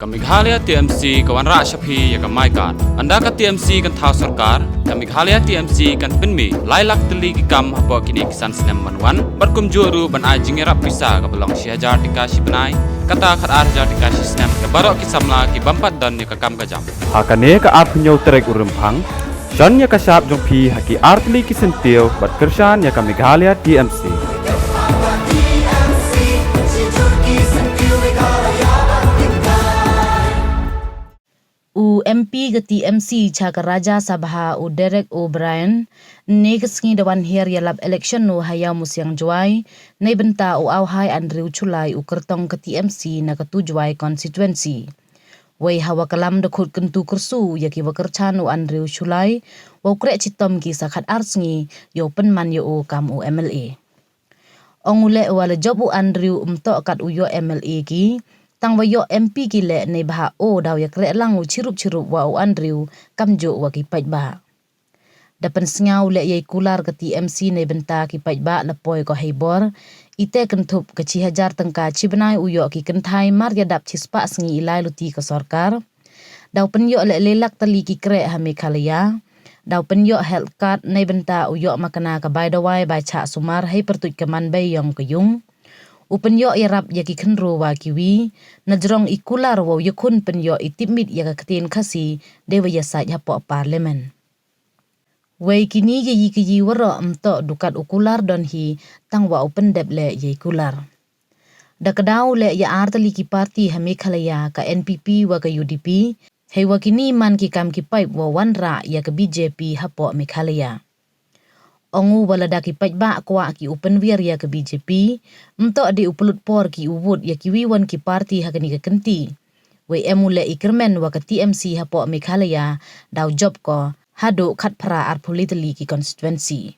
Meghalaya TMC kawan rak Shafi ya kamai kan. Anda ka TMC kan thau sarkar, ka Meghalaya TMC kan pinmi lailak teli ki kam hapo kini kisan sinem manwan, berkum juru ban ajing rap pisa ka belong si hajar tika si benai, kata khat hajar tika si sinem ka barok ki samla ki bampat dan ya ka kam ka jam. Hakane ka ap nyau terek urempang, John ya ka sharp jong pi haki artli ki sentil bat kershan ya ka Meghalaya TMC. MP ke TMC Chaka Raja Sabha u Derek O'Brien ne kesengi dewan her yalap election nu hayau musiang juai ne benta u auhai Andrew Chulai u kertong ke TMC na ketu juai constituency. Wei hawa kalam dekut kentu kersu yaki wakerchan u Andrew Chulai wa krek citom ki sakat arsengi yo penman yo u kam u MLA. Ongule wala job u Andrew umtok kat u yo MLA ki tang wayo MP ki le ne bah o daw ya krek lang u cirup wa u Andrew kamjo wa ki paj ba. Dapan sengau le yai kular ke TMC ne benta ki paj ba lepoi ko heibor ite kentup ke ci hajar tengka ci benai u yo ki kentai mar ya dap ci spa sengi ilai luti ke sorkar. Daw pen yo le lelak tali ki krek ha Meghalaya. Daw pen yo health card ne benta u yo makana ka bai dawai bai cak sumar hei pertuj ke man bai yong ke yung. Upen yo irap yaki kenro wa kiwi, najrong ikular wa yakun pen yo itimit yaka ketin kasi dewa yasaj hapo parlemen. Wei kini yi waro emto dukat ukular don hi tang wa upen dep le ye kular. Dakadau le ya artali ki parti ha Meghalaya ka NPP wa ka UDP, hei wa kini man ki kam ki paip wa wanra ya ka BJP hapo Meghalaya. Ongu wala daki pajba kwa ki upen wir ya ke BJP, mto di upelut por ki uwud ya ki wiwan ki parti hakani ke kenti. Wei emule ikermen wa ke TMC hapo Meghalaya daw job ko hado kat pra ar politali ki constituency.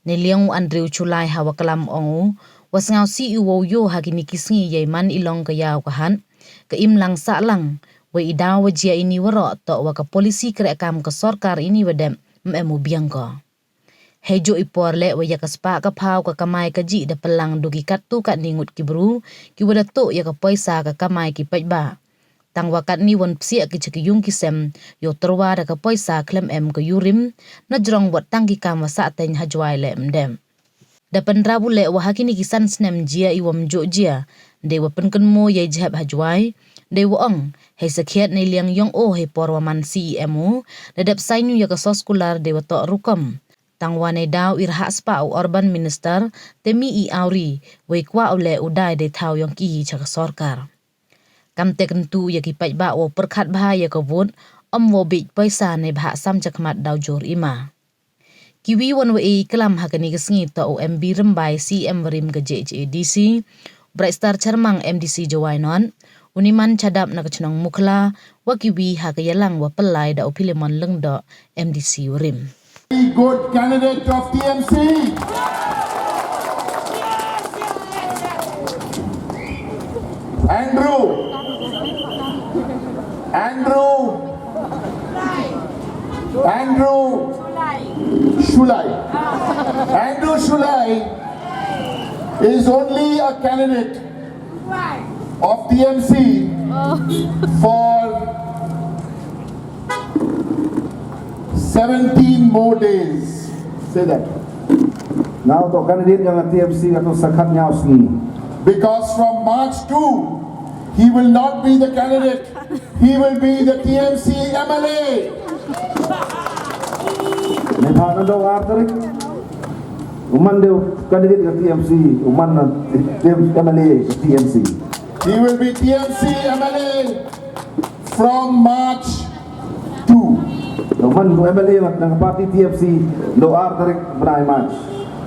Niliang Andrew Chulai hawa kalam ongu, wasngau si uwo yo hakini kisngi yay man ilong kayaw kahan, ka imlang sa lang, wei idaw wajia ini waro to wa ka polisi kerekam ke sorkar ini wadem memu biang ko. Hejo ipor le waya kaspa ka pau ka kamay ka ji da pelang dugi katu kat ningut ki bru ki wada to ya ka paisa ka kamay ki pajba. Tang wakat ni wan psia ki ceki yung kisem yo terwa da ka paisa klem em ka yurim na jrong wat tang ki kam wasa teng hajwai le mdem. Da pendrabu le wahakini kisan snem jia iwam jo jia de wa penken mo yai jhab hajwai de wa ong hei sakhiat ne liang yong o hei porwa man CEMU da dap sainu ya ka soskular de wa to rukom. Tangwane daw irha spa u urban minister temi I auri wei kwa ule udai de thau yong ki chak sorkar. Kam tekentu ya ki pajba o perkhat bha ya ka vot wo big paisa ne bha sam chakmat daw jor ima. Kiwi wan wei kelam hakani kesngi to o MB rembai CM rim ke JJDC Bright Star Charmang MDC Jawainon uniman chadap na kachnong mukla wa kiwi hakayalang wa pelai da o Pilemon lengdo MDC rim. Good candidate of TMC. Andrew Chulai. Andrew Chulai is only a candidate of TMC for 17 more days. Say that. Now to candidate yang TMC atau sakat nyaus ni. Because from March 2, he will not be the candidate. He will be the TMC MLA. Nepal nando arterik. Uman deu candidate yang TMC, uman MLA TMC. He will be TMC MLA from March 2. Uman MLA ng party TMC do arterik benai match.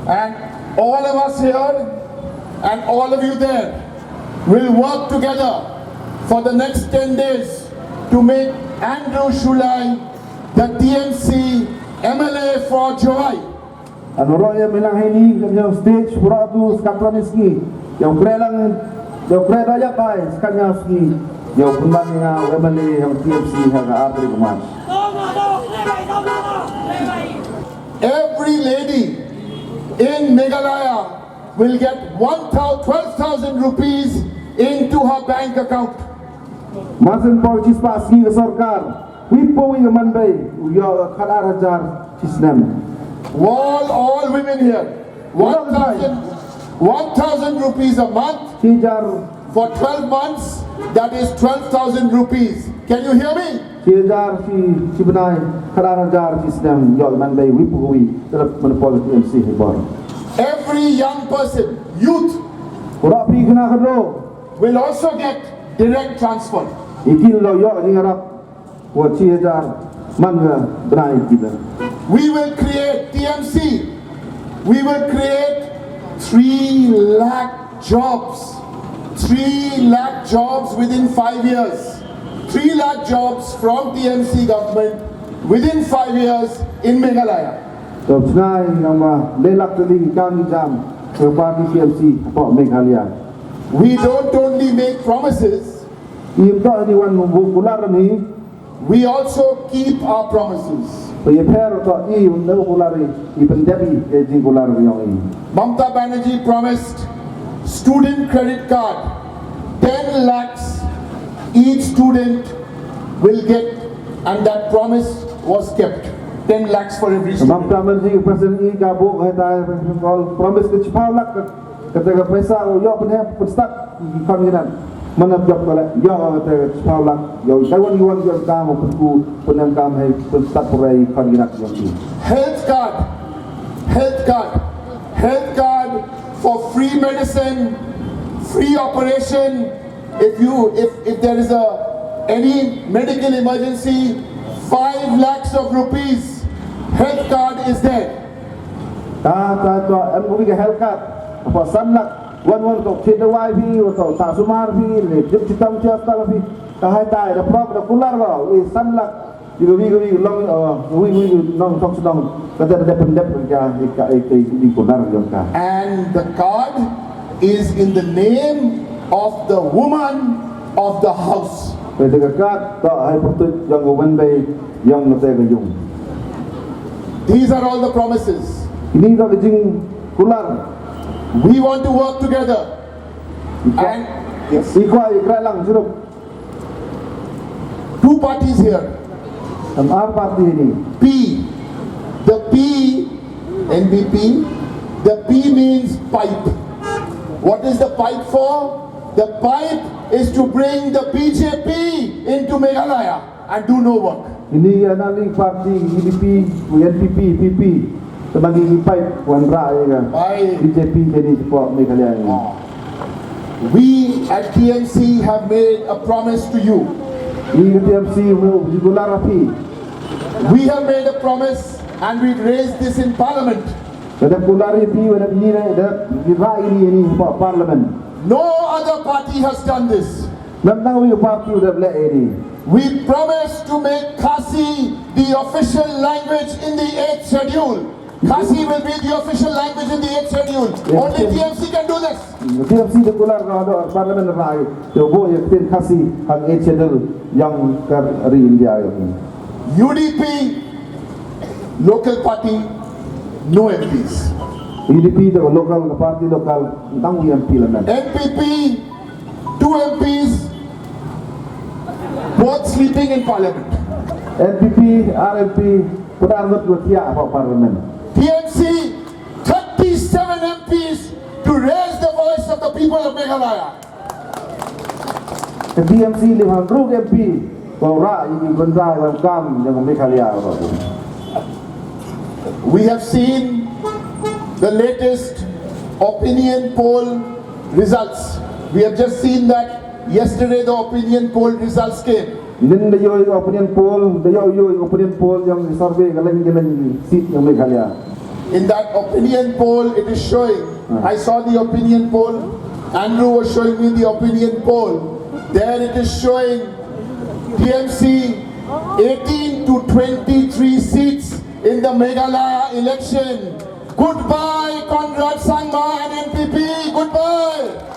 And all of us here and all of you there will work together for the next 10 days to make Andrew Chulai the TMC MLA for Joy. Ano roya milang ini yung stage pura tu skatraniski yung prelang yung prelaya pai skanyawski yung pemban yang MLA yang TMC yang arterik match. Every lady in Meghalaya will get 12,000 rupees into her bank account. Masin por cispaski ke sorkar. Wipo yang mandai yo kadar hajar cisnem. All women here, 1,000 rupees a month Cijar for 12 months, that is 12,000 rupees. Can you hear me? cijar si benai kadar hajar cisnem yo mandai wipo wi dalam menepol TMC hebor. Every young person, youth, Ora pi kena kado. will also get direct transfer. Ikin lo yo ngarap buat cijar manga benai kita. We will create TMC. We will create 3 lakh jobs. 3 lakh jobs within 5 years. 3 lakh jobs from TMC government within 5 years in Meghalaya. So senai nama lelak tadi kami jam ke parti TMC apa Meghalaya. We don't only make promises, Ia tak ni wan bukular ni. we also keep our promises. Ia per tak i undang bukular ni. I pendepi jing bukular yang ini. Mamta Banerjee promised student credit card, 10 lakhs each student will get, and that promise was kept. 10 lakhs for every student. Mamta Banerjee presiden i gabung kata call promise ke cipau lak kata pesa yo penhe pestak konginan. Mana job kala yo kata cipau lak yo kawan yuan yo kamu penku penem kam hai pestak purai konginan yang ini. Health card for free medicine, free operation. If there is any medical emergency, 5 lakhs of rupees, health card is there. Ta em cũng cái health card apa sanlak wan to theda wai bi to ta sumar bi le jip chitam cha sta bi ta hai tai da prop da kular ba we sanlak wi long wi long tok sedang kata ada pendep ka di kular jong ka. And the card is in the name of the woman of the house. Kata card ta hai putut yang wan bay yang no te ga jung. These are all the promises. Ini ka jing kular. We want to work together. And yes, Ikwa ikra lang surup 2 parties here. am ar parti ini. P. The P, NBP, the P means pipe. What is the pipe for? The pipe is to bring the BJP into Meghalaya and do no work. Ini analing parti IDP, NPP, PP sebagai pipe wan ra ya. Aye. BJP jadi support Meghalaya ini. We at TMC have made a promise to you. Ini TMC mau digular api. We have made a promise and we've raised this in Parliament. Ada gular api, ada ini ada ra ini support parlimen. No other party has done this. Nam tahu yung parti udah bela ini. We promise to make Khasi the official language in the 8th schedule. Khasi will be the official language in the 8th schedule. Only TMC can do this. TMC digular ada parlimen ra. Yo bo ya tin kasih hang channel yang kari India ini. UDP, local party, no MPs. IDP the local party local tang MP lah. NPP, 2 MPs, both sleeping in Parliament. NPP, RMP, pernah buat dia apa parlimen. TMC, 37 MPs to raise the voice of the people of Meghalaya. TMC 500 MP, bawa ini benda yang kam yang Meghalaya. We have seen the latest opinion poll results. We have just seen that yesterday the opinion poll results came. Ini dia opinion poll, opinion poll yang survey kalian seat yang Meghalaya. In that opinion poll, it is showing. I saw the opinion poll. Andrew was showing me the opinion poll. There it is showing TMC 18 to 23 seats in the Meghalaya election. Goodbye, Conrad Sangma and NPP. Goodbye.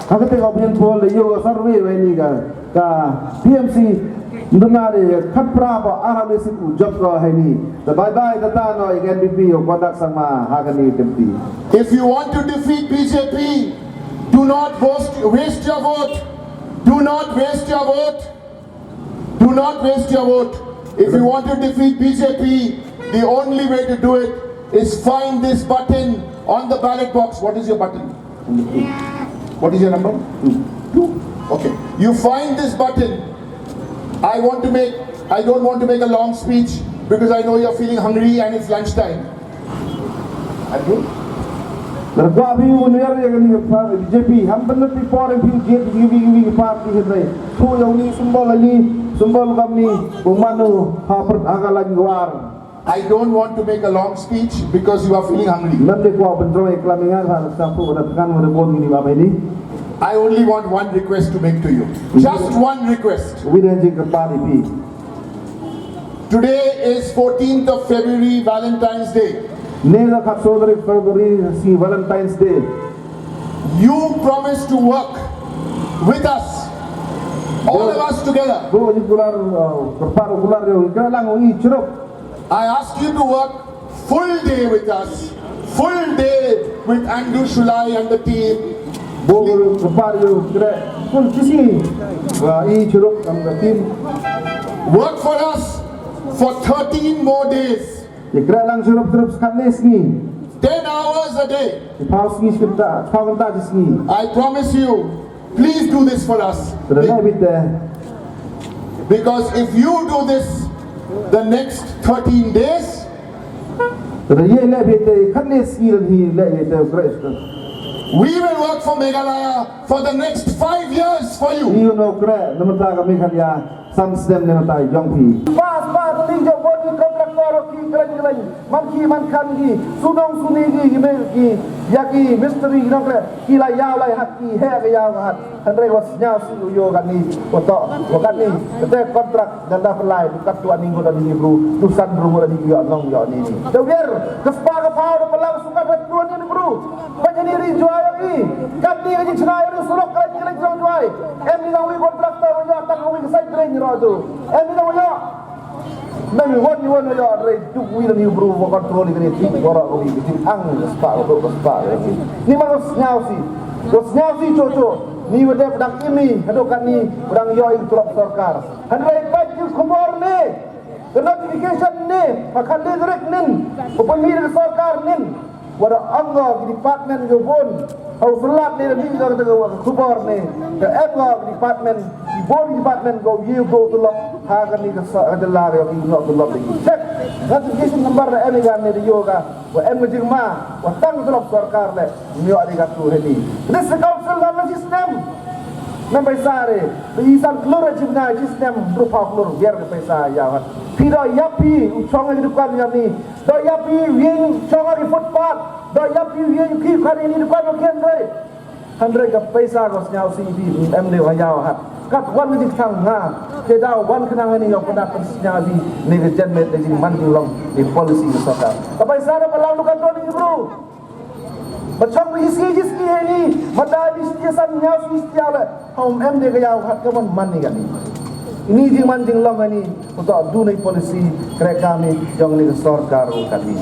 Aku tengok opinion poll dia survey ini ka TMC dengar kat berapa arah besi job kau ini. Bye-bye tata no NPP o kontak sama hakani tempi. If you want to defeat BJP, do not waste your vote. Do not waste your vote. Do not waste your vote. If you want to defeat BJP, the only way to do it is find this button on the ballot box. What is your button? What is your number? 2. Okay. You find this button. I don't want to make a long speech because I know you're feeling hungry and it's lunchtime. Okay? Berapa view near yang ni BJP, hampir nanti foreign view jet gigi parti hidrai. So yang ni sumbal kami pemanu hapert agak lagi war. I don't want to make a long speech because you are feeling hungry. Nanti kau bentrok iklamingan hari Sabtu datangkan merepot ini bapa ini. I only want one request to make to you. Just one request. Wilayah kepada ini. Today is 14th of February, Valentine's Day. Nega kat saudari Februari si Valentine's Day. You promise to work with us, all of us together. Dua bulan berparuh bulan dia kena lang ini ceruk. I ask you to work full day with us, full day with Andrew Shulai and the team. Bol berparuh kena full kisi. Wah ini ceruk kami team. Work for us for 13 more days. Kena lang ceruk sekali ni. 10 hours a day. Paus ni kita, kau kena di sini. I promise you, please do this for us. Terus kita. Because if you do this the next 13 days, Terus ye lebih kita kan ni sini lagi lebih kita beres. we will work for Meghalaya for the next 5 years for you. Iyo no kre, nama tak kami kan ya, samstem nama tak jongpi. Pas ni jauh bodi kontraktor ki keren, man kan ki, sunong suni ki, yaki misteri ki kre, kila yau lai hat ki, he yau hat, henry was nyau si uyo kan ni, wakat ni, kita kontrak dan dah pelai, bukan tuan minggu dan ni bro, tusan bro dan ni long yo ni. Jauher, kesepakatan power pelang suka tuan ni bro, banyak diri jual ni, kan ni aja cenai ni sulok keren keren jual, ni dah we kontraktor yo tak we kesai keren ni rodo, ni dah yo. Nami wan yo rei tu wila ni bro wa kontrol ni ti ora ko ni ti ang spa ko ni mas nyau si coco ni wede pedang ini hadokan ni pedang yo ing tulok sarkar handai baju khobor ni notification ni akan direct nin pemir sarkar nin wada angga department yo bon au selat ni ni ga khobor ni ke angga department di bon department go you go tulok hagan ni adalah yang nak tulok lagi cek notification number ni ga ni yo ga wa em jingma wa tang tulok sarkar le mi ada ga tu hedi this council dalam sistem number sare isan keluar jibna sistem berupa keluar biar ke pesa ya pira yapi uchong di depan ni do yapi wing chong di footpath do yapi wing ki khari ni depan kian doi handre ka pesa ko nyau si di em le wa yau hat kat wan ni thang ha ke dau wan kenang ni yo pada persnya di ni jen met di man long di policy sota tapi sare balang lukan to ni bro macam iski ni mata di siasan nyau si istiala hom em de ga yau hat ka man ni kan ini jing man jing long ni untuk du ni policy kereka kami yang ni sarkar kan ni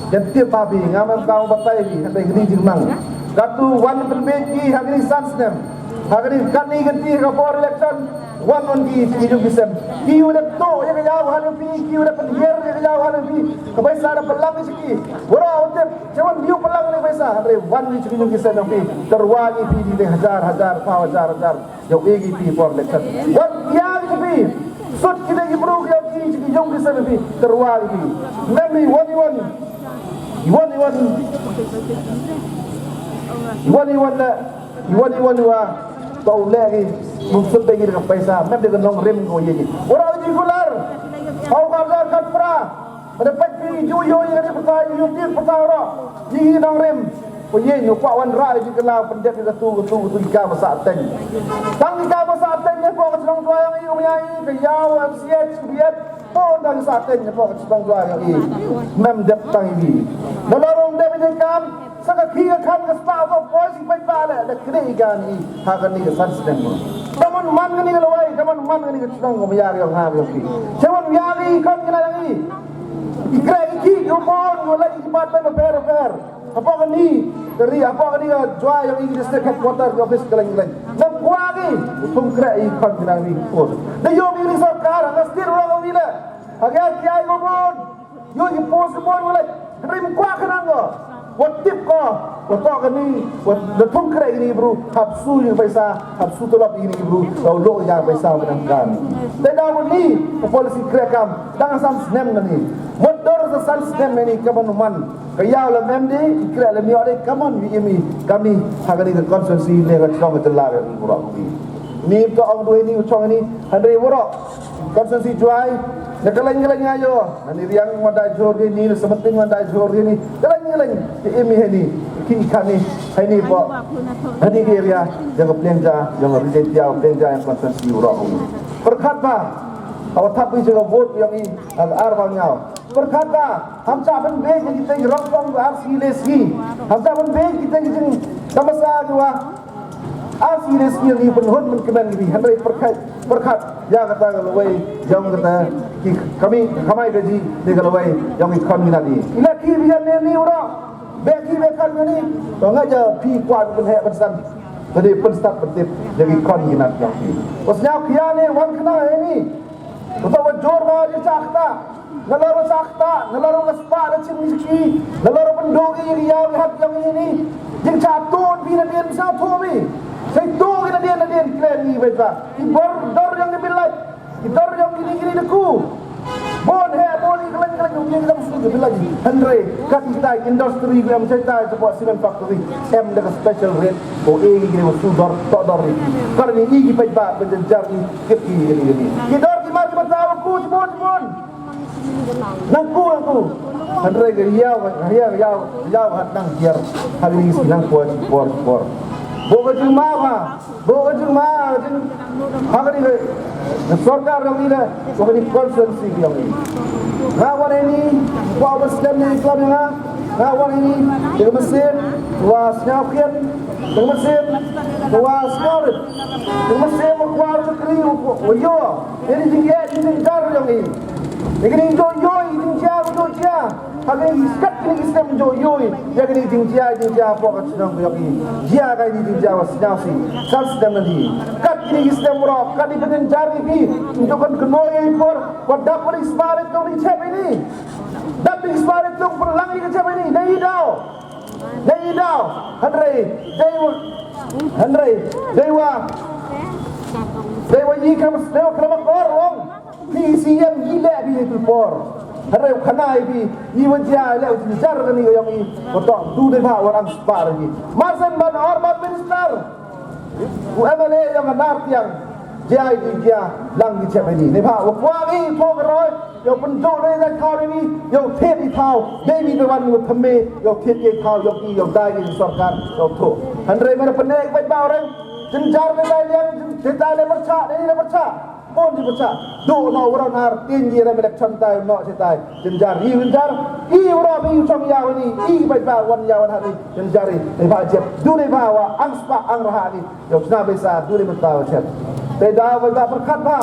dan tiap papi ngamam kau batai ni handai ni jing mang Gatu wan penbeki hagri sansnem hagri kani ganti ka for election wan ki hidup bisem ki udah to ya jauh halu pi ki udah penyer ya jauh halu pi ka paisa ada pelang ni wara ote jawan diu pelang ni paisa hagri wan ni hidup bisem pi terwagi pi di hazar jau egi pi for election wan ya ni pi sut kita ki bro ya ki jong bisem pi terwagi pi nami wan Iwan wa tau lagi muncul bagi dengan paisa mem dengan long rem ko ye orang di gular au garda katpra mendapat pi juyo yang di peta yutir peta ora di long rem ko ye nyu kwa wan ra di kala pendet di tu ka masa teng tang ka masa teng ko ka long dua yang yu yai ke yau mch biat pon dari saten ko ka long dua yang mem dep tang ini nolorong dep ni kam saka kia kan kespa ko poisi pai pala da kre gani hagan ni san sistem taman man ngani lawai taman man ngani ke chong ko yari yang ha yo pi chewon yari kan kena lagi ikra iki ko mon wala iki pat pa per apa ni dari apa ni jua yang ini district headquarter office kelang-kelang nam kuagi ni tung kra I kon kena ni pos de yo mi sarkar ngastir orang ni le agar kiai gobon yo I pos gobon wala rim kwa kena ngo wat tip ko wat to ni wat de tung kra ni bro hab su ni paisa hab su tolap ini bro tau lo ya paisa menangkan de da ni polisi kra kam dang sam snem ni modor sa sam snem ni kaman kaya la memdi ikra la miode kamon wi imi kami hagani ke konsensi ne ka chong te la ni bro ni to ong do ni chong ni handre bro konsensi juai ne kaleng ayo ni riang wanda jor ni sementing wanda jor ni kaleng imi ni ki kani ni bo ani area yang plenja yang rejentia plenja yang konsensi bro berkat ba awak tapi juga vote yang ini arwah nyau berkata hamsa ban be kita rompong RCLSI hamsa ban be kita jeng samasa jua RCLSI ni penhun menkemen ni handai berkat ya kata galway jong kata kami gaji de galway jong ikon minadi ila ki bian ni orang be kan ni to ngaja pi kuat ben he bensan jadi penstat petip jadi ikon minat yang ni wasnya kiane wan kena ini untuk jor ma di cakta nalaro sakta nalaro gaspa da chinki nalaro pendogi riau lihat yang ini jeng catun bina dia sa thomi sai to gina dia klen ni beta ibor dor yang dibilai idor yang gini deku bon he bon iklan yang dalam sudu lagi andre kat kita industri yang cerita sebuah cement factory em dengan special rate o e gini sudor tok dor ni karena ini beta benjar ni kiti ini idor di mana tahu ku bon Nangku Andre ke yau hat nang biar hari ini silang por boga juma hari ini sarkar yang ini boga ni konsensi yang ini ngawan ini wa Muslim ni Islam yang ngawan ini dengan Muslim wa Syafi'in dengan Muslim wa Syafi'in dengan Muslim wa Zakri wa yo ini tinggal yang ini Negeri joyoi jinjia joyia hage iskat ni Islam joyoi ya gini jinjia apa kat sedang yogi dia kai di jinjia wasnasi sal sedang nanti kat ni Islam ro kat di penjar ni untuk kan kenoi por wadah por ismarit tu ni cep ini dapat ismarit tu perlangi ke cep ini dai dau dewa yi kam dewa kelama korong ni siam gila bi itu por hari khanai bi yi wajah le jar ni yang i kotok tu de ba orang spar ni masan ban hormat minister UMLA yang anar tiang jai di dia lang di cep ini ne ba wa ni thok roi yo penjo le da khau ni yo thet i thau dei mi wan wo thame yo thet ye thau yo ki yo dai ni sarkar yo tho handre mana penek bai ba orang jenjar le dai yang dai le bercha dei le bercha pon di bercha do no orang har tin ye le election tai no setai jenjar i ora bi chong ya ni i bai ba wan ya wan hari jenjar i ba jep du le ba wa angspa ang raha ni yo sna besa du le mentaw chet te da bai ba berkat ba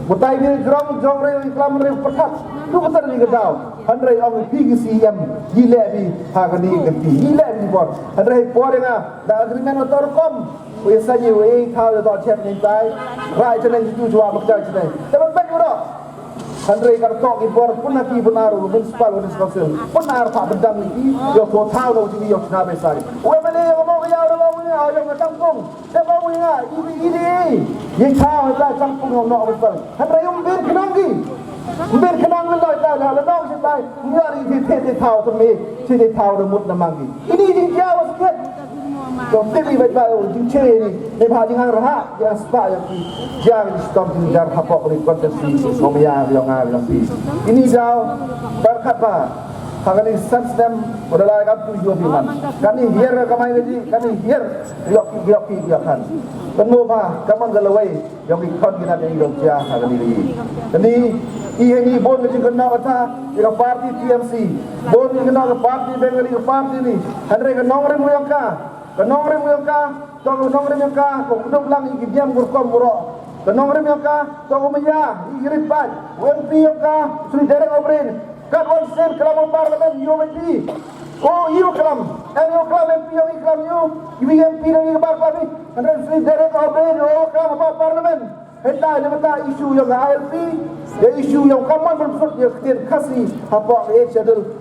Butai ni jong re Islam re perkat tu betul ni kedau handai ong PGCM gila bi hagani ganti gila bi bot handai por nga da agreement motor kom we sanyi we thao da chem ni tai rai chen ni tu jwa mak jai chen te ban bek ro handai kar tok i por punna ki bunaru municipal council punar pa bedang ni yo ko thao lo ji yo na be sai we mane yo mo ya ro mo ni yo nga tangkong te mo ni nga ini ye thao da tangkong no betul handai um bin kenangi ben kenang loi ta la dong se tai ngari di the thao to me thi thao de mut na mangi ini jing jia was ket to tili bai bai jing che ni ne pha jing hang ra ya spa ya ki ja ni stom jing jar ha pok ni kontensi ngomya yo nga yo pi ini jao berkat ba kagani system bodala kap tu jo biman kani hier kamai ni kani hier yo ki kan penmo ba kaman galawai yo ki kon gina ni yo ja kagani ni ini bon ni kena kata ila parti TMC bon ni kena parti Bengali parti ni andre ke nongre muyangka to nongre muyangka ko kudum lang iki diam gurkom muro ke nongre muyangka to umya irit baj WMP yangka suri derek obrin kat on sen kelama parlimen UMP Oh, you kelam MP yang ikram you MP dari kebar kami. Anda Sri Derek O'Brien, kelam apa parlimen. Hentai lepas isu yang ALP, isu yang common bermaksud yang kasih apa schedule